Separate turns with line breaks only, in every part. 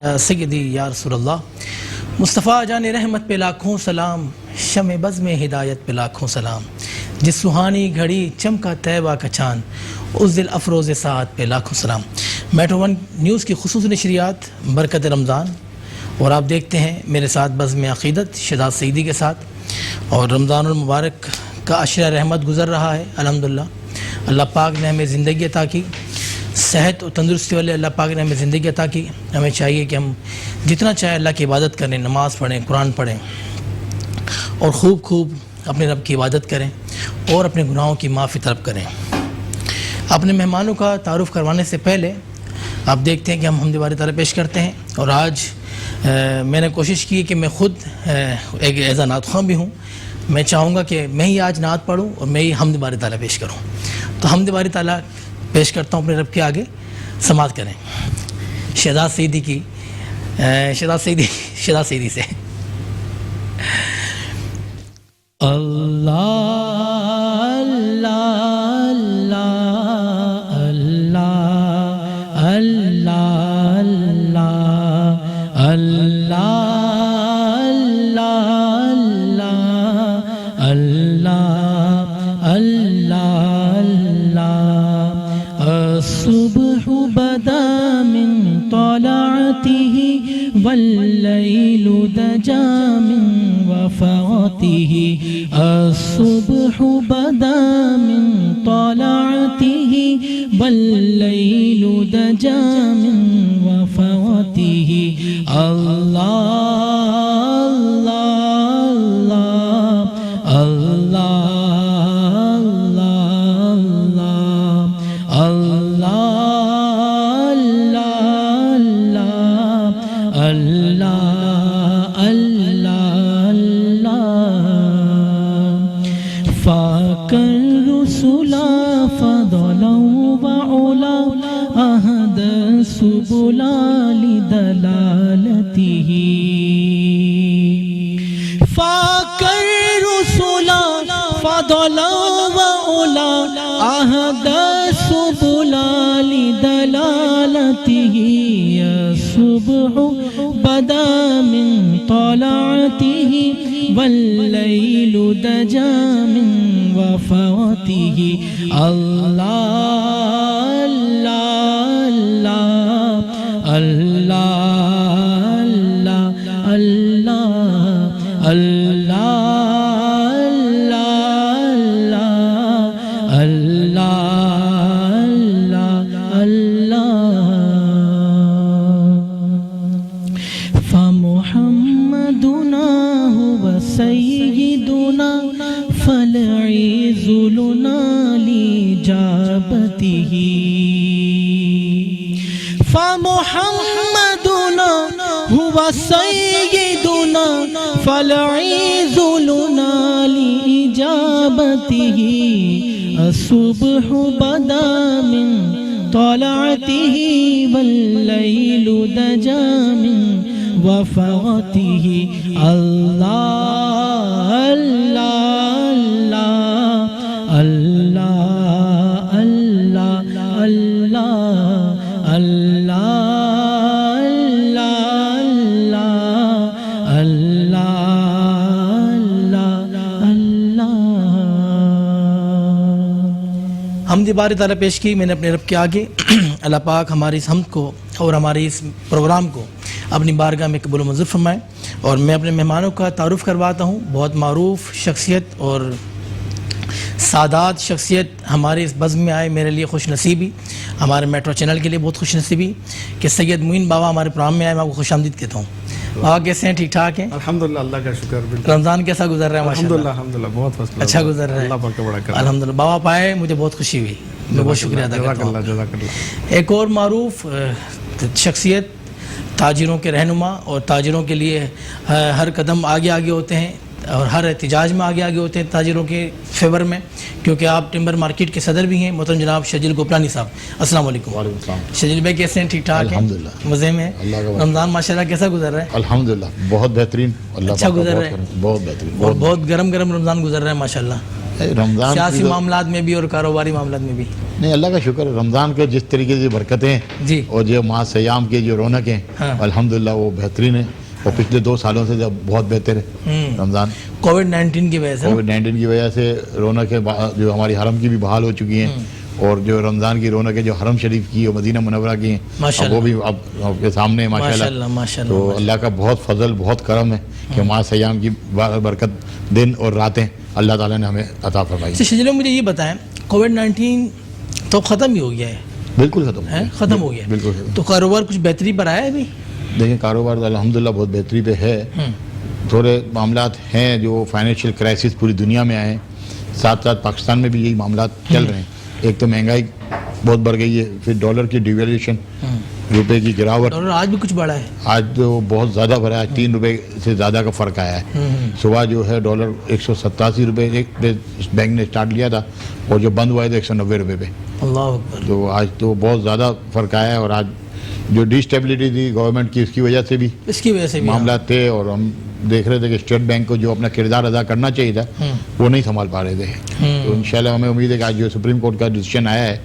سیدی یا رسول اللہ مصطفیٰ جان رحمت پہ لاکھوں سلام، شمع بز میں ہدایت پہ لاکھوں سلام، جس سہانی گھڑی چمکا طیبہ کا چاند، اس دل افروز ساعت پہ لاکھوں سلام۔ میٹرو ون نیوز کی خصوصی نشریات برکت رمضان، اور آپ دیکھتے ہیں میرے ساتھ بزم عقیدت شہزاد سیدی کے ساتھ، اور رمضان المبارک کا عشرہ رحمت گزر رہا ہے الحمدللہ۔ اللہ پاک نے ہمیں زندگی عطا کی، صحت اور تندرستی والے اللہ پاک نے ہمیں زندگی عطا کی۔ ہمیں چاہیے کہ ہم جتنا چاہے اللہ کی عبادت کریں، نماز پڑھیں، قرآن پڑھیں، اور خوب خوب اپنے رب کی عبادت کریں اور اپنے گناہوں کی معافی طلب کریں۔ اپنے مہمانوں کا تعارف کروانے سے پہلے آپ دیکھتے ہیں کہ ہم حمد باری تعالیٰ پیش کرتے ہیں، اور آج میں نے کوشش کی کہ میں خود ایک ایز اے نعت خواں بھی ہوں۔ میں چاہوں گا کہ میں ہی آج نعت پڑھوں اور میں ہی حمد باری تعالیٰ پیش کروں۔ تو حمد باری تعالیٰ پیش کرتا ہوں، اپنے رب کے آگے سماعت کریں شہزاد سیدی کی، شہزاد سیدی سے۔ اللہ اللہ اللہ اللہ اللہ اللہ اللہ اللہ اللہ الصبح بدا من طلعته والليل دجا من وفاته الصبح بدا من طلعته والليل دجا من وفاته اللہ اللہ اللہ اللہ اللہ فاك الرسل فضلا وعلا أهدى السبل لدلالته فاك الرسل فضلا وعلا أهدى السبل لدلالته الصبح بدا من طلعته والليل دجا من وفاته اللہ اللہ اللہ اللہ اللہ اللہ اللہ فمحمدنا هو سيدنا فالعز لنا لإجابته فمحمدنا هو سيدنا فالعز لنا لإجابته الصبح بدا من طلعته والليل دجا من وفاته اللہ اللہ اللہ اللہ اللہ اللہ اللہ اللہ حمد باری تعالیٰ پیش کی میں نے اپنے رب کے آگے۔ اللہ پاک ہماری اس حمد کو اور ہماری اس پروگرام کو اپنی بارگاہ میں قبول و منظور فرمائے۔ اور میں اپنے مہمانوں کا تعارف کرواتا ہوں۔ بہت معروف شخصیت اور سادات شخصیت ہمارے اس بزم میں آئے، میرے لیے خوش نصیبی، ہمارے میٹرو چینل کے لیے بہت خوش نصیبی کہ سید معین بابا ہمارے پروگرام میں آئے۔ میں آپ کو خوش آمدید کہتا ہوں۔ بابا کیسے ہیں؟ ٹھیک ٹھاک ہیں؟
الحمدللہ، اللہ کا شکر۔
رمضان کیسا گزر رہا ہے؟
الحمدللہ الحمدللہ بہت
اچھا گزر رہا ہے،
اللہ پاک کا بڑا کرم۔
الحمدللہ بابا پائے مجھے بہت خوشی ہوئی، میں بہت شکریہ ادا کرتا ہوں۔
جزاک اللہ۔
ایک اور معروف شخصیت، تاجروں کے رہنما اور تاجروں کے لیے ہر قدم آگے آگے ہوتے ہیں، اور ہر احتجاج میں آگے آگے ہوتے ہیں تاجروں کے فیور میں، کیونکہ آپ ٹمبر مارکیٹ کے صدر بھی ہیں محترم جناب شجیل گوپلانی صاحب. السلام علیکم.
وعلیکم السلام.
شجیل بھائی کیسے ہیں؟ ٹھیک ٹھاک ہیں؟
الحمدللہ
مزے میں ہیں؟ رمضان ماشاءاللہ کیسا گزر رہا ہے؟
الحمدللہ بہت بہترین. اللہ
اچھا گزر رہا ہے،
بہت بہترین،
بہت گرم گرم رمضان گزر رہا ہے ماشاءاللہ.
رمضان
سیاسی معاملات میں بھی اور کاروباری معاملات میں بھی؟
نہیں، اللہ کا شکر ہے، رمضان کے جس طریقے سے برکتیں
جی
اور جو ماہ سیام کے جو رونق ہیں الحمدللہ وہ بہترین ہے، اور پچھلے 2 سالوں سے جب بہت بہتر ہے رمضان۔
کووڈ-19 کی وجہ سے
کووڈ-19 کی وجہ سے رونقیں جو ہماری حرم کی بھی بحال ہو چکی ہیں، اور جو رمضان کی رونقیں جو حرم شریف کی اور مدینہ منورہ کی ہیں وہ بھی اب آپ کے سامنے ہیں ماشاءاللہ۔ تو اللہ کا بہت فضل، بہت کرم ہے کہ ماہ سیام کی برکت دن اور راتیں اللہ تعالیٰ نے ہمیں عطا فرمائی۔
شجلو مجھے یہ بتائیں، کووڈ-19 تو ختم ہی ہو گیا ہے؟
بالکل ختم
ہو گیا،
بالکل۔
تو کاروبار کچھ بہتری پر آیا ہے ابھی؟
دیکھیں کاروبار الحمدللہ بہت بہتری پہ ہے، تھوڑے معاملات ہیں جو فائنینشیل کرائسس پوری دنیا میں آئے ہیں، ساتھ ساتھ پاکستان میں بھی یہی معاملات چل رہے ہیں۔ ایک تو مہنگائی بہت بڑھ گئی ہے، پھر ڈالر کی ڈیویلیویشن، روپے کی گراوٹ،
ڈالر آج بھی کچھ بڑھا ہے؟
آج تو بہت زیادہ بڑھا ہے، 3 روپے سے زیادہ کا فرق آیا ہے۔ صبح جو ہے ڈالر 187 روپے ایک بینک نے اسٹارٹ لیا تھا، اور جو بند ہوا ہے تو 190 روپے پہ۔
اللہ اکبر۔
تو آج تو بہت زیادہ فرق آیا ہے، اور آج جو ڈی اسٹیبلٹی تھی گورنمنٹ کی، اس کی وجہ سے بھی معاملات تھے، اور ہم دیکھ رہے تھے کہ اسٹیٹ بینک کو جو اپنا کردار ادا کرنا چاہیے تھا وہ نہیں سنبھال پا رہے تھے۔ تو انشاءاللہ ہمیں امید ہے کہ آج جو سپریم کورٹ کا ڈیسیژن آیا ہے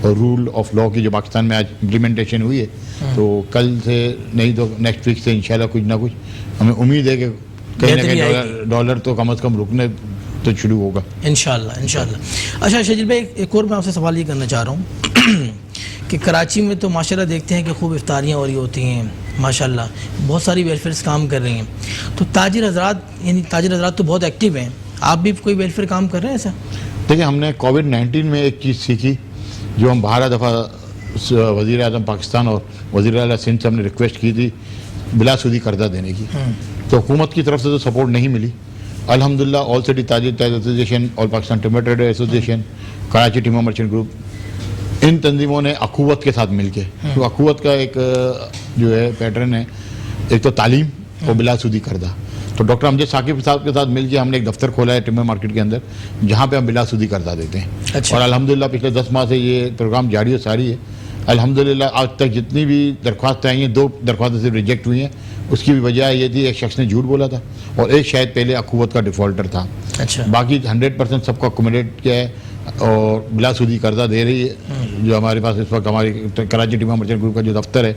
اور رول آف لاء کی جو پاکستان میں آج امپلیمنٹیشن ہوئی ہے، تو کل سے نہیں تو نیکسٹ ویک سے انشاءاللہ کچھ نہ کچھ ہمیں امید ہے کہ کہیں نہ کہیں ڈالر تو کم از کم رکنے تو شروع ہوگا
انشاءاللہ۔ اچھا شجل بھائی، ایک اور میں آپ سے سوال یہ کرنا چاہ رہا ہوں کہ کراچی میں تو ماشاءاللہ دیکھتے ہیں کہ خوب افطاریاں ہو رہی ہوتی ہیں ماشاءاللہ، بہت ساری ویلفیئرس کام کر رہی ہیں، تو تاجر حضرات تو بہت ایکٹیو ہیں، آپ بھی کوئی ویلفیئر کام کر رہے ہیں ایسا؟
دیکھیں ہم نے کووڈ-19 میں ایک چیز سیکھی جو ہم 12 دفعہ وزیر اعظم پاکستان اور وزیر اعلیٰ سندھ سے ہم نے ریکویسٹ کی تھی بلا سودی قرضہ دینے کی، تو حکومت کی طرف سے تو سپورٹ نہیں ملی۔ الحمدللہ آل سٹی تاجر association, all Pakistan timber trader association, Karachi timber merchant group, ان تنظیموں نے اخوت کے ساتھ مل کے، تو اخوت کا ایک جو ہے پیٹرن ہے، ایک تو تعلیم اور بلا سودی قرضہ، تو ڈاکٹر امجد ثاقب صاحب کے ساتھ مل کے ہم نے ایک دفتر کھولا ہے ٹمبر مارکیٹ کے اندر، جہاں پہ ہم بلا سودی قرضہ دیتے ہیں، اور الحمدللہ پچھلے 10 ماہ سے یہ پروگرام جاری و ساری ہے۔ الحمدللہ آج تک جتنی بھی درخواستیں آئی ہیں، 2 درخواستیں صرف ریجیکٹ ہوئی ہیں، اس کی بھی وجہ یہ تھی ایک شخص نے جھوٹ بولا تھا، اور ایک شاید پہلے اخوت کا ڈیفالٹر تھا۔ باقی 100% سب کو اکوموڈیٹ کیا ہے اور بلا سودی قرضہ دے رہی ہے۔ جو ہمارے پاس اس وقت ہماری کراچی ٹمبر مرچنٹ گروپ کا جو دفتر ہے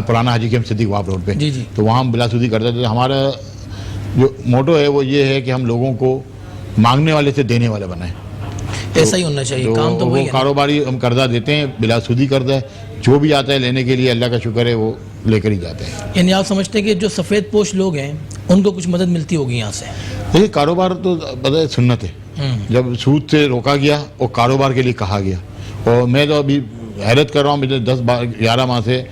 پرانا حاجی کیمپ صدیق واب روڈ پہ، تو وہاں ہم بلا سودی قرضہ دیتے ہیں۔ ہمارا جو موٹو ہے وہ یہ ہے کہ ہم لوگوں کو مانگنے والے سے دینے والے بنائیں،
ایسا ہی ہونا چاہیے کام، تو وہ
کاروباری ہم قرضہ دیتے ہیں، بلا سودی قرضہ ہے، جو بھی آتا ہے لینے کے لیے اللہ کا شکر ہے وہ لے کر ہی جاتے ہیں۔
یعنی آپ سمجھتے ہیں کہ جو سفید پوش لوگ ہیں ان کو کچھ مدد ملتی ہوگی یہاں سے؟
دیکھیے کاروبار تو بتا سنت ہے، جب سود سے روکا گیا اور کاروبار کے لیے کہا گیا، اور میں تو ابھی حیرت کر رہا ہوں، پچھلے 10-11 ماہ سے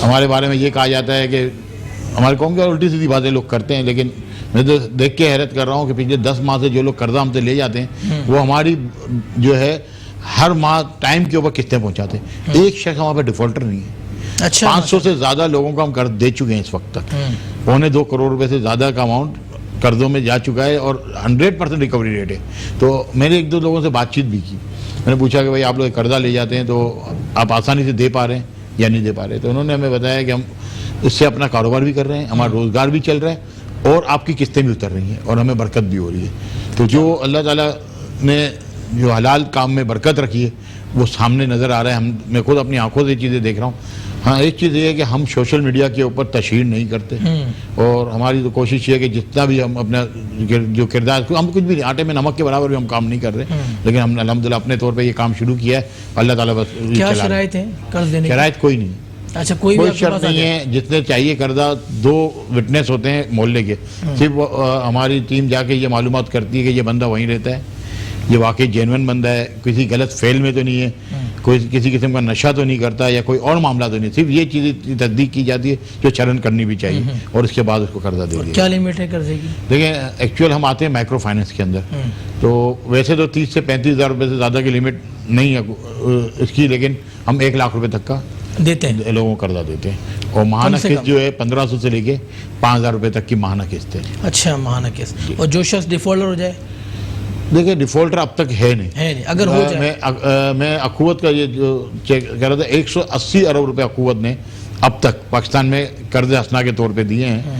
ہمارے بارے میں یہ کہا جاتا ہے کہ ہمارے قوم کی الٹی سیدھی باتیں لوگ کرتے ہیں، لیکن میں تو دیکھ کے حیرت کر رہا ہوں کہ پچھلے 10 ماہ سے جو لوگ قرضہ ہم سے لے جاتے ہیں وہ ہماری جو ہے ہر ماہ ٹائم کے اوپر قسطیں پہنچاتے ہیں، ایک شخص ہمارے پاس ڈیفالٹر نہیں ہے۔ 500 سے زیادہ لوگوں کو ہم قرض دے چکے ہیں اس وقت تک، 2.25 کروڑ روپے سے زیادہ کا اماؤنٹ قرضوں میں جا چکا ہے، اور 100% ریکوری ریٹ ہے۔ تو میں نے 1-2 لوگوں سے بات چیت بھی کی، میں نے پوچھا کہ بھائی آپ لوگ قرضہ لے جاتے ہیں تو آپ آسانی سے دے پا رہے ہیں یا نہیں دے پا رہے، تو انہوں نے ہمیں بتایا کہ ہم اس سے اپنا کاروبار بھی کر رہے ہیں، ہمارا روزگار بھی چل رہا ہے، اور آپ کی قسطیں بھی اتر رہی ہیں، اور ہمیں برکت بھی ہو رہی ہے۔ تو جو اللہ تعالیٰ نے جو حلال کام میں برکت رکھی ہے وہ سامنے نظر آ رہا ہے، میں خود اپنی آنکھوں سے چیزیں دیکھ رہا ہوں۔ ہاں ایک چیز یہ ہے کہ ہم سوشل میڈیا کے اوپر تشہیر نہیں کرتے، اور ہماری تو کوشش یہ ہے کہ جتنا بھی ہم اپنا جو کردار، ہم کچھ بھی آٹے میں نمک کے برابر بھی ہم کام نہیں کر رہے، لیکن ہم نے الحمدللہ اپنے طور پہ یہ کام شروع کیا ہے، اللہ تعالیٰ بس
کیا شرائط ہیں قرض دینے کی؟
شرائط کوئی نہیں،
اچھا کوئی
شرط نہیں ہے، جتنے چاہیے قرضہ 2 وٹنس ہوتے ہیں محلے کے، صرف ہماری ٹیم جا کے یہ معلومات کرتی ہے کہ یہ بندہ وہیں رہتا ہے، یہ واقعی جینون بندہ ہے، کسی غلط فعل میں تو نہیں ہے، کوئی کسی قسم کا نشہ تو نہیں کرتا یا کوئی اور معاملہ تو نہیں، صرف یہ چیزیں تصدیق کی جاتی ہے جو چلن کرنی بھی چاہیے، اور اس کے بعد اس کو قرضہ دے دیا۔
کیا لمٹ ہے قرضے کی؟
دیکھیں ایکچوئل ہم آتے ہیں مائکرو فائننس کے اندر، تو ویسے تو 30 سے 35 ہزار روپے سے زیادہ کی لمٹ نہیں ہے اس کی، لیکن ہم 1 لاکھ روپے تک کا
دیتے ہیں
لوگوں کو قرضہ دیتے ہیں، اور ماہانہ قسط جو ہے 1500 سے لے کے 5000 روپے تک کی ماہانہ قسط ہے۔
اچھا ماہانہ قسط، اور جو شخص ڈیفالٹر ہو جائے؟
دیکھیں ڈیفالٹر اب تک ہے نہیں،
اگر ہو جائے
میں اخوت کا یہ جو چیک کر رہا تھا، 180 ارب روپے اخوت نے اب تک پاکستان میں قرض حسنہ کے طور پہ دیے ہیں،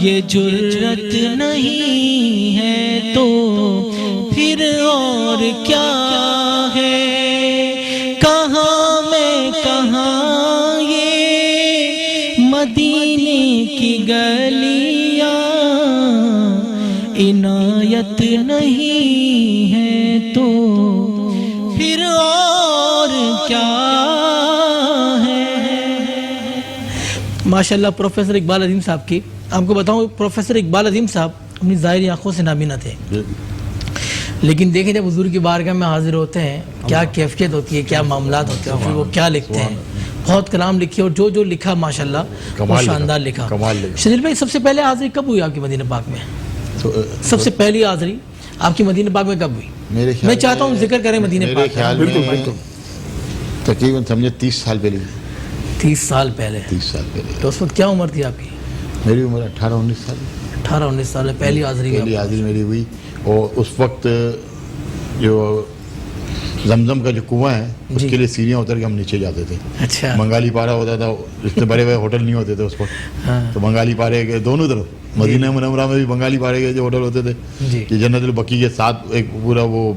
یہ جرت نہیں ہے تو پھر اور کیا ہے، کہاں میں کہاں یہ مدینے کی گلیاں، عنایت نہیں ہے تو پھر اور کیا ہے۔ ماشاءاللہ پروفیسر اقبال عظیم صاحب کی، آپ کو بتاؤں پروفیسر اقبال عظیم صاحب اپنی ظاہری آنکھوں سے نابینا تھے، لیکن دیکھیں جب حضور کی بارگاہ میں حاضر ہوتے ہیں کیا کیفیت ہوتی ہے، کیا معاملات ہوتے ہیں، پھر وہ کیا لکھتے ہیں، بہت کلام لکھے، اور جو لکھا ماشاءاللہ وہ شاندار لکھا۔ شجیل بھائی سب سے پہلے حاضری کب ہوئی آپ کی مدینہ پاک میں؟ سب سے پہلی حاضری آپ کی مدینہ پاک میں کب ہوئی؟ میں چاہتا ہوں ذکر کریں مدینہ پاک۔
میرے خیال میں تقریباً سمجھے 30 سال پہلے۔
30 سال پہلے؟
30 سال پہلے۔
تو اس وقت کیا عمر تھی آپ کی؟
میری عمر 18-19 سال۔
18-19 سال میں پہلی حاضری
میری ہوئی، اور اس وقت جو زمزم کا جو کنواں ہے اس کے لیے سیڑھیاں اتر کے ہم نیچے جاتے تھے۔
اچھا،
بنگالی پارا ہوتا تھا، اتنے بڑے بڑے ہوٹل نہیں ہوتے تھے اس وقت، تو بنگالی پارے کے دونوں طرف مدینہ منورہ میں بھی بنگالی پارے کے جو ہوٹل ہوتے تھے، یہ جنت البقیع کے ساتھ ایک پورا وہ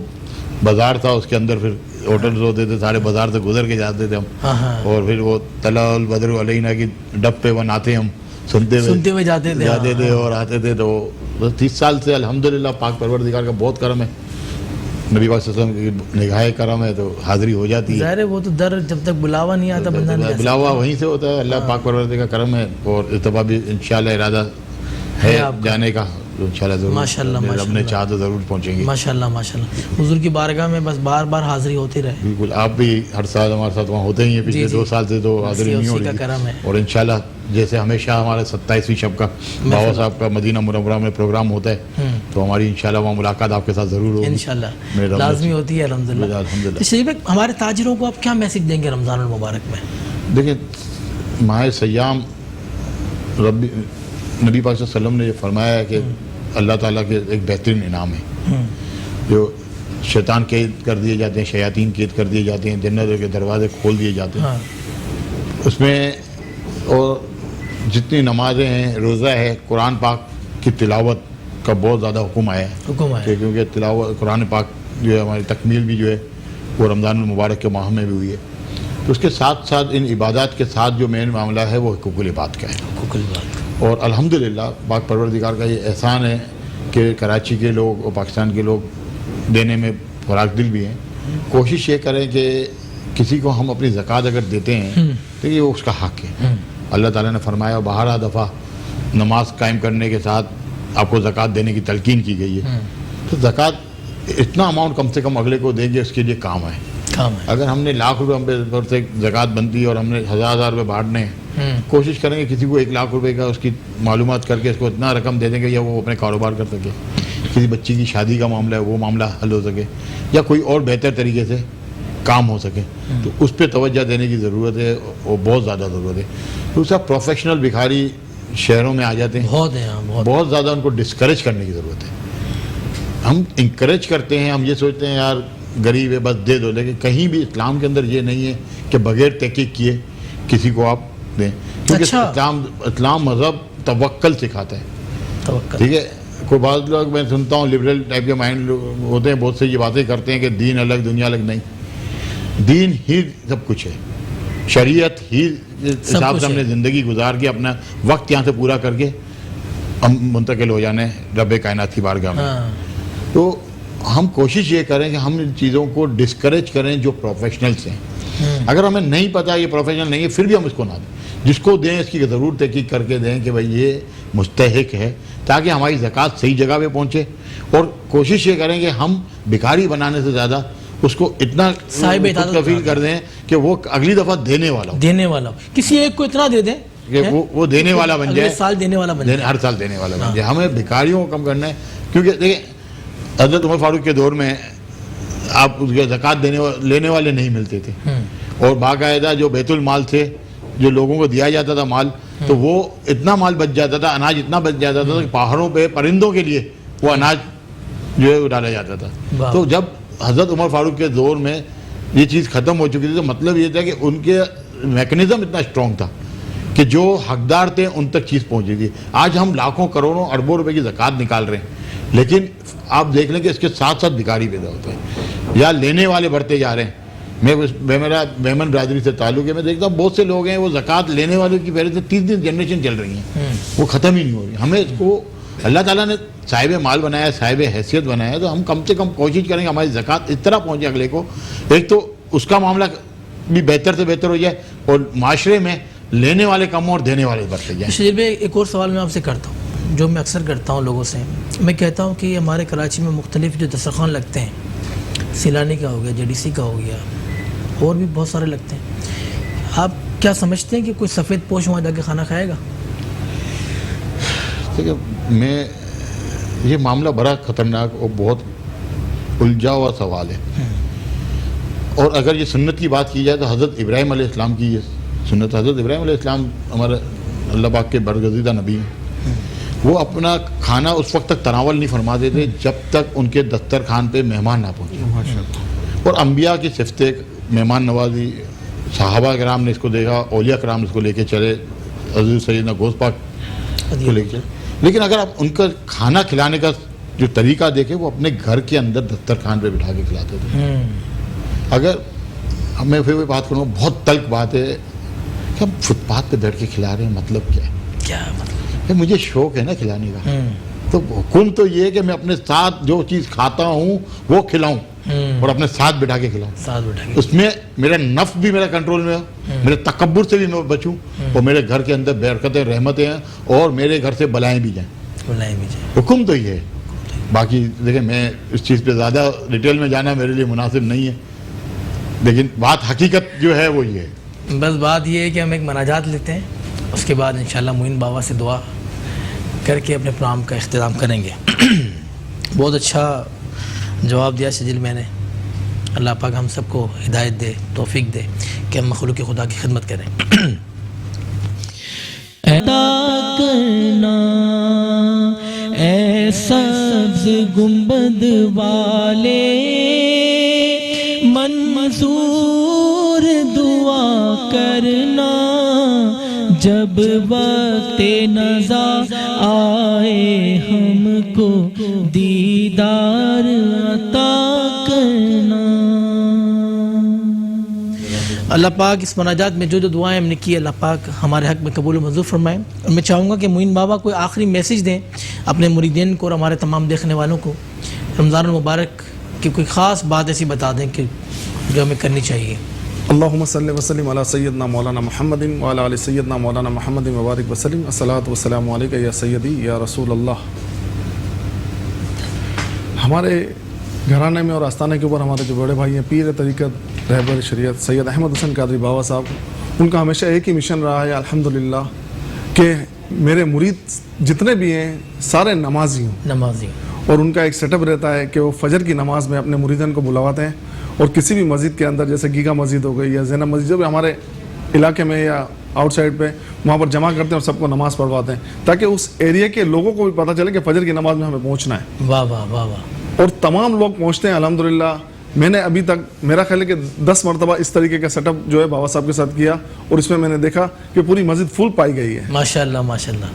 بازار تھا، اس کے اندر پھر ہوٹلز ہوتے تھے، سارے بازار سے گزر کے جاتے تھے ہم، اور پھر وہ طلع البدر علینا کی ڈب پہ بناتے ہم سنتے ہوئے جاتے تھے اور آتے تھے۔ تو 30 سال سے الحمدللہ پاک پروردگار کا بہت کرم ہے، نبی پاک صلی اللہ علیہ وسلم کی نگاہ کرم ہے، تو حاضری ہو جاتی ہے۔
ظاہر ہے وہ تو در جب تک بلاوا نہیں آتا بندہ نہیں،
بلاوا وہیں سے ہوتا ہے، اللہ پاک پروردگار کا کرم ہے، اور اس دفعہ بھی انشاءاللہ ارادہ ہے جانے کا، انشاءاللہ ضرور،
ماشاءاللہ
رب نے چاہا تو ضرور پہنچیں گے
ماشاءاللہ ماشاءاللہ۔ حضور کی بارگاہ میں بس بار بار حاضری ہوتی رہے۔
بالکل، آپ بھی ہر سال ہمارے ساتھ وہاں ہوتے ہی ہیں، پچھلے 2 سال سے تو حاضری نہیں ہو رہی، اور انشاءاللہ جیسے ہمیشہ ہمارا 27ویں شب کا بابا صاحب کا مدینہ منورہ میں پروگرام ہوتا ہے، تو ہماری انشاءاللہ وہاں ملاقات آپ کے ساتھ ضرور ہوگی،
انشاءاللہ لازمی ہوتی ہے الحمدللہ۔ شریف بھائی ہمارے تاجروں کو آپ کیا میسج دیں گے رمضان المبارک میں؟
دیکھیں ماہ سیام نبی پاک صلی اللہ علیہ وسلم نے یہ فرمایا ہے کہ اللہ تعالیٰ کے ایک بہترین انعام ہے، جو شیطان قید کر دیے جاتے ہیں، شیاطین قید کر دیے جاتے ہیں، جنت کے دروازے کھول دیے جاتے ہیں، اس میں اور جتنی نمازیں ہیں، روزہ ہے، قرآن پاک کی تلاوت کا بہت زیادہ حکم آیا ہے، کیونکہ تلاوت قرآن پاک جو ہے ہماری تکمیل بھی جو ہے وہ رمضان المبارک کے ماہ میں بھی ہوئی ہے، تو اس کے ساتھ ساتھ ان عبادات کے ساتھ جو مین معاملہ ہے وہ حقوق العباد کا ہے، اور الحمدللہ پاک پروردگار کا یہ احسان ہے کہ کراچی کے لوگ اور پاکستان کے لوگ دینے میں فراخ دل بھی ہیں۔ کوشش یہ کریں کہ کسی کو ہم اپنی زکوٰۃ اگر دیتے ہیں تو یہ اس کا حق ہے، اللہ تعالیٰ نے فرمایا 12 دفعہ نماز قائم کرنے کے ساتھ آپ کو زکوٰۃ دینے کی تلقین کی گئی ہے، تو زکوٰۃ اتنا اماؤنٹ کم سے کم اگلے کو دیں گے، اس کے لیے کام ہے۔ اگر ہم نے لاکھ روپے ہم پہ سے زکوٰۃ بنتی ہے اور ہم نے 1000 روپے بانٹنے ہیں، کوشش کریں گے کسی کو 1 لاکھ روپے کا اس کی معلومات کر کے اس کو اتنا رقم دے دیں گے یا وہ اپنے کاروبار کر سکے، کسی بچی کی شادی کا معاملہ ہے وہ معاملہ حل ہو سکے، یا کوئی اور بہتر طریقے سے کام ہو سکے، تو اس پہ توجہ دینے کی ضرورت ہے، اور بہت زیادہ ضرورت ہے۔ دوسرا پروفیشنل بھکاری شہروں میں آ جاتے ہیں، بہت زیادہ ان کو ڈسکریج کرنے کی ضرورت ہے۔ ہم انکریج کرتے ہیں، ہم یہ سوچتے ہیں یار غریب ہے بس دے دو، لیکن کہیں بھی اسلام کے اندر یہ نہیں ہے کہ بغیر تحقیق کیے کسی کو آپ دیں، کیونکہ اسلام مذہب توکل سکھاتا ہے، ٹھیک ہے۔ کوئی بعض لوگ میں سنتا ہوں لبرل ٹائپ کے مائنڈ ہوتے ہیں، بہت سے یہ باتیں کرتے ہیں کہ دین الگ دنیا الگ، نہیں، دین ہی سب کچھ ہے، شریعت ہی حساب سے ہم نے زندگی گزار کے اپنا وقت یہاں سے پورا کر کے ہم منتقل ہو جانے رب کائنات کی بارگاہ میں۔ تو ہم کوشش یہ کریں کہ ہم ان چیزوں کو ڈسکریج کریں جو پروفیشنلز ہیں، اگر ہمیں نہیں پتا یہ پروفیشنل نہیں ہے پھر بھی ہم اس کو نہ دیں، جس کو دیں اس کی ضرور تحقیق کر کے دیں کہ بھائی یہ مستحق ہے، تاکہ ہماری زکوٰۃ صحیح جگہ پہ پہنچے، اور کوشش یہ کریں کہ ہم بھکاری بنانے سے زیادہ اس کو اتنا کفیل کر دیں کہ وہ اگلی دفعہ دینے والا ہو،
کسی ایک کو اتنا دے دیں
کہ وہ دینے والا بن جائے،
ہر سال دینے والا بن
جائے۔ ہمیں بھکاریوں کو کم کرنا ہے، کیونکہ دیکھیں حضرت عمر فاروق کے دور میں آپ اس کے زکوٰۃ لینے والے نہیں ملتے تھے، اور باقاعدہ جو بیت المال تھے جو لوگوں کو دیا جاتا تھا مال، تو وہ اتنا مال بچ جاتا تھا، اناج اتنا بچ جاتا تھا کہ پہاڑوں پہ پرندوں کے لیے وہ اناج جو ہے ڈالا جاتا تھا۔ تو جب حضرت عمر فاروق کے دور میں یہ چیز ختم ہو چکی تھی، تو مطلب یہ تھا کہ ان کے میکنزم اتنا اسٹرانگ تھا کہ جو حقدار تھے ان تک چیز پہنچی تھی. آج ہم لاکھوں کروڑوں اربوں روپے کی زکوٰۃ نکال رہے ہیں, لیکن آپ دیکھ لیں کہ اس کے ساتھ ساتھ بھکاری پیدا ہوتے ہیں یا لینے والے بڑھتے جا رہے ہیں. میرا میمن برادری سے تعلق ہے, میں دیکھتا ہوں بہت سے لوگ ہیں وہ زکوٰۃ لینے والوں کی پہلے سے 30 جنریشن چل رہی ہیں, وہ ختم ہی نہیں ہو رہی. ہمیں اس کو اللہ تعالیٰ نے صاحب مال بنایا ہے, صاحب حیثیت بنایا ہے, تو ہم کم سے کم کوشش کریں گے ہماری زکوٰۃ اس طرح پہنچے اگلے کو, ایک تو اس کا معاملہ بھی بہتر سے بہتر ہو جائے اور معاشرے میں لینے والے کم اور دینے والے بڑھتے جائیں.
شریف بھائی ایک اور سوال میں آپ سے کرتا ہوں جو میں اکثر کرتا ہوں لوگوں سے. میں کہتا ہوں کہ ہمارے کراچی میں مختلف جو دسترخوان لگتے ہیں, سیلانی کا ہو گیا, JDC کا ہو گیا, اور بھی بہت سارے لگتے ہیں, آپ کیا سمجھتے ہیں کہ کوئی سفید پوش وہاں جا کے کھانا کھائے گا؟
دیکھیے میں یہ معاملہ بڑا خطرناک اور بہت الجھا ہوا سوال ہے, اور اگر یہ سنت کی بات کی جائے تو حضرت ابراہیم علیہ السلام کی یہ سنت. حضرت ابراہیم علیہ السلام ہمارے اللہ پاک کے برگزیدہ نبی ہیں. وہ اپنا کھانا اس وقت تک تناول نہیں فرماتے تھے جب تک ان کے دسترخوان پہ مہمان نہ پہنچے. اور انبیاء کی صفتیں مہمان نوازی, صحابہ کرام نے اس کو دیکھا, اولیاء کرام اس کو لے کے چلے, حضرت سیدنا غوث پاک کو لے کے چلے. لیکن اگر آپ ان کا کھانا کھلانے کا جو طریقہ دیکھیں وہ اپنے گھر کے اندر دسترخوان پہ بٹھا کے کھلاتے تھے. اگر میں پھر وہ بات کروں, بہت تلخ بات ہے کہ ہم فٹ پاتھ پہ بیٹھ کے کھلا رہے ہیں, مطلب کیا ہے؟
کیا مطلب؟
مجھے شوق ہے نا کھلانے کا, تو حکم تو یہ ہے کہ میں اپنے ساتھ جو چیز کھاتا ہوں وہ کھلاؤں اور اپنے ساتھ بٹھا کے کھلاؤں. اس میں میرا نفس بھی میرا کنٹرول میں ہو, میرے تکبر سے بھی میں بچوں, اور میرے گھر کے اندر برکتیں رحمتیں ہیں اور میرے گھر سے بلائیں بھی جائیں. حکم تو یہ ہے. باقی دیکھیں میں اس چیز پہ زیادہ ڈیٹیل میں جانا میرے لیے مناسب نہیں ہے, لیکن بات حقیقت جو ہے وہ یہ ہے.
بس بات یہ ہے کہ ہم ایک مناجات لیتے ہیں, اس کے بعد انشاءاللہ معین بابا سے دعا کر کے اپنے پروگرام کا اختتام کریں گے. بہت اچھا جواب دیا شجیل میں نے. اللہ پاک ہم سب کو ہدایت دے, توفیق دے کہ ہم مخلوق خدا کی خدمت کریں.
عطا کرنا اے سبز گنبد والے, منظور دعا کرنا جب وقت نزا آئے ہم کو دیدار عطا کرنا.
اللہ پاک اس مناجات میں جو دعائیں ہم نے کی اللہ پاک ہمارے حق میں قبول و منظور فرمائیں. اور میں چاہوں گا کہ معین بابا کوئی آخری میسیج دیں اپنے مریدین کو اور ہمارے تمام دیکھنے والوں کو. رمضان المبارک کی کوئی خاص بات ایسی بتا دیں کہ جو ہمیں کرنی چاہیے.
اللہم صلی وسلم علی سیدنا مولانا محمد وعلی آل سیدنا مولانا محمد مبارک وسلم. الصلاۃ والسلام علیکہ یا سیدی یا رسول اللہ. ہمارے گھرانے میں اور آستانے کے اوپر ہمارے جو بڑے بھائی ہیں, پیر طریقت رہبر شریعت سید احمد حسن قادری بابا صاحب, ان کا ہمیشہ ایک ہی مشن رہا ہے الحمدللہ کہ میرے مرید جتنے بھی ہیں سارے نمازی ہوں. اور ان کا ایک سیٹ اپ رہتا ہے کہ وہ فجر کی نماز میں اپنے مریدین کو بلواتے ہیں, اور کسی بھی مسجد کے اندر جیسے گیگا مسجد ہو گئی یا زینب مسجد جو بھی ہمارے علاقے میں یا آؤٹ سائڈ پہ, وہاں پر جمع کرتے ہیں اور سب کو نماز پڑھواتے ہیں تاکہ اس ایریا کے لوگوں کو بھی پتہ چلے کہ فجر کی نماز میں ہمیں پہنچنا ہے.
واہ واہ واہ واہ.
اور تمام لوگ پہنچتے ہیں الحمدللہ. میں نے ابھی تک میرا خیال ہے کہ 10 مرتبہ اس طریقے کا سیٹ اپ جو ہے بابا صاحب کے ساتھ کیا, اور اس میں میں نے دیکھا کہ پوری مسجد فل پائی گئی ہے.
ماشاءاللہ ماشاءاللہ.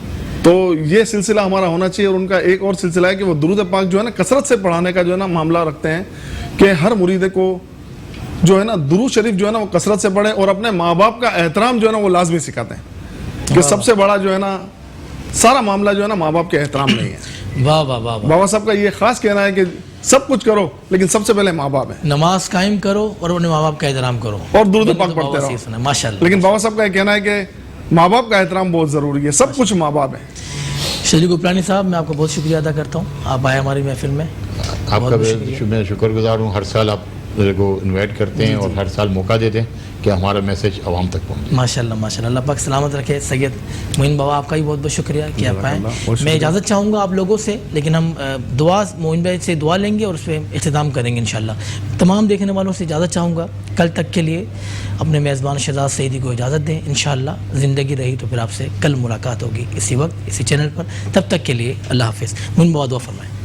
تو یہ سلسلہ ہمارا ہونا چاہیے. اور ان کا ایک اور سلسلہ ہے کہ وہ درود پاک جو ہے نا کثرت سے پڑھانے کا جو ہے نا معاملہ رکھتے ہیں کہ ہر مرید کو جو ہے نا درود شریف جو ہے نا وہ کثرت سے پڑھے, اور اپنے ماں باپ کا احترام جو ہے نا وہ لازمی سکھاتے ہیں کہ سب سے بڑا جو ہے نا سارا معاملہ جو ہے نا ماں باپ کے احترام نہیں ہے.
واہ واہ واہ.
بابا صاحب کا یہ خاص کہنا ہے کہ سب کچھ کرو لیکن سب سے پہلے ماں باپ ہیں.
نماز قائم کرو اور اپنے ماں باپ کا احترام کرو
اور درود پاک پڑھتے رہو.
ماشاءاللہ.
لیکن بابا صاحب کا یہ کہنا ہے کہ ماں باپ کا احترام بہت ضروری ہے, سب کچھ ماں باپ ہیں.
شریف گوپلانی صاحب میں آپ کا بہت شکریہ ادا کرتا ہوں, آپ آئے ہماری محفل میں.
آپ کا میں شکر گزار ہوں. ہر سال آپ میرے کو انوائٹ کرتے ہیں اور ہر سال موقع دیتے ہیں کہ ہمارا میسج عوام تک پہنچے.
ماشاءاللہ ماشاءاللہ. اللہ پاک سلامت رکھے. سید معین بابا آپ کا بھی بہت بہت شکریہ کہ آپ آئیں. میں اجازت چاہوں گا آپ لوگوں سے, لیکن ہم دعا معین بھائی سے دعا لیں گے اور اس پہ اختتام کریں گے انشاءاللہ. تمام دیکھنے والوں سے اجازت چاہوں گا. کل تک کے لیے اپنے میزبان شہزاد سعیدی کو اجازت دیں. انشاءاللہ زندگی رہی تو پھر آپ سے کل ملاقات ہوگی اسی وقت اسی چینل پر. تب تک کے لیے اللہ حافظ. معین بابا دعا فرمائیں.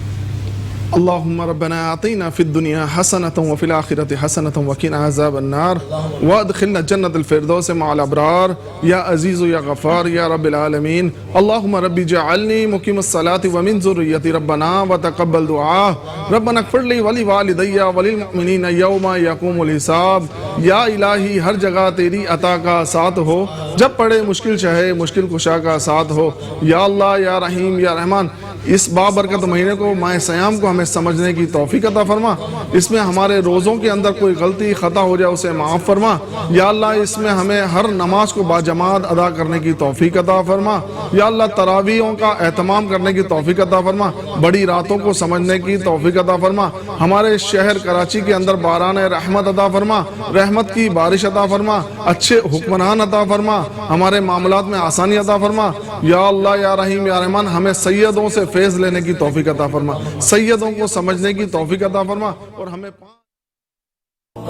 اللهم ربنا اعطنا في الدنيا حسنة وفي الآخرة حسنة وقنا عذاب النار وادخلنا جنة الفردوس مع الأبرار يا عزيز يا غفار يا رب العالمين. اللهم ربي جعلني مقيم الصلاة ومن ذريتي ربنا وتقبل دعاء. ربنا اغفر لي ولوالدي وللمؤمنين يوم يقوم الحساب. یا الہی ہر جگہ تیری عطا کا ساتھ ہو، جب پڑے مشکل چاہے مشکل کشا کا ساتھ ہو. یا اللہ یا رحیم یا رحمان، اس بابرکت مہینے کو ماہ سیام کو ہمیں سمجھنے کی توفیق عطا فرما. اس میں ہمارے روزوں کے اندر کوئی غلطی خطا ہو جائے اسے معاف فرما. یا اللہ اس میں ہمیں ہر نماز کو باجماعت ادا کرنے کی توفیق عطا فرما. یا اللہ تراویحوں کا اہتمام کرنے کی توفیق عطا فرما. بڑی راتوں کو سمجھنے کی توفیق عطا فرما. ہمارے شہر کراچی کے اندر باران رحمت عطا فرما، رحمت کی بارش عطا فرما، اچھے حکمران عطا فرما، ہمارے معاملات میں آسانی عطا فرما. یا اللہ یا رحیم یا رحمان، ہمیں سیدوں سے فیض لینے کی توفیق عطا فرما، سیدوں کو سمجھنے کی توفیق عطا فرما، اور ہمیں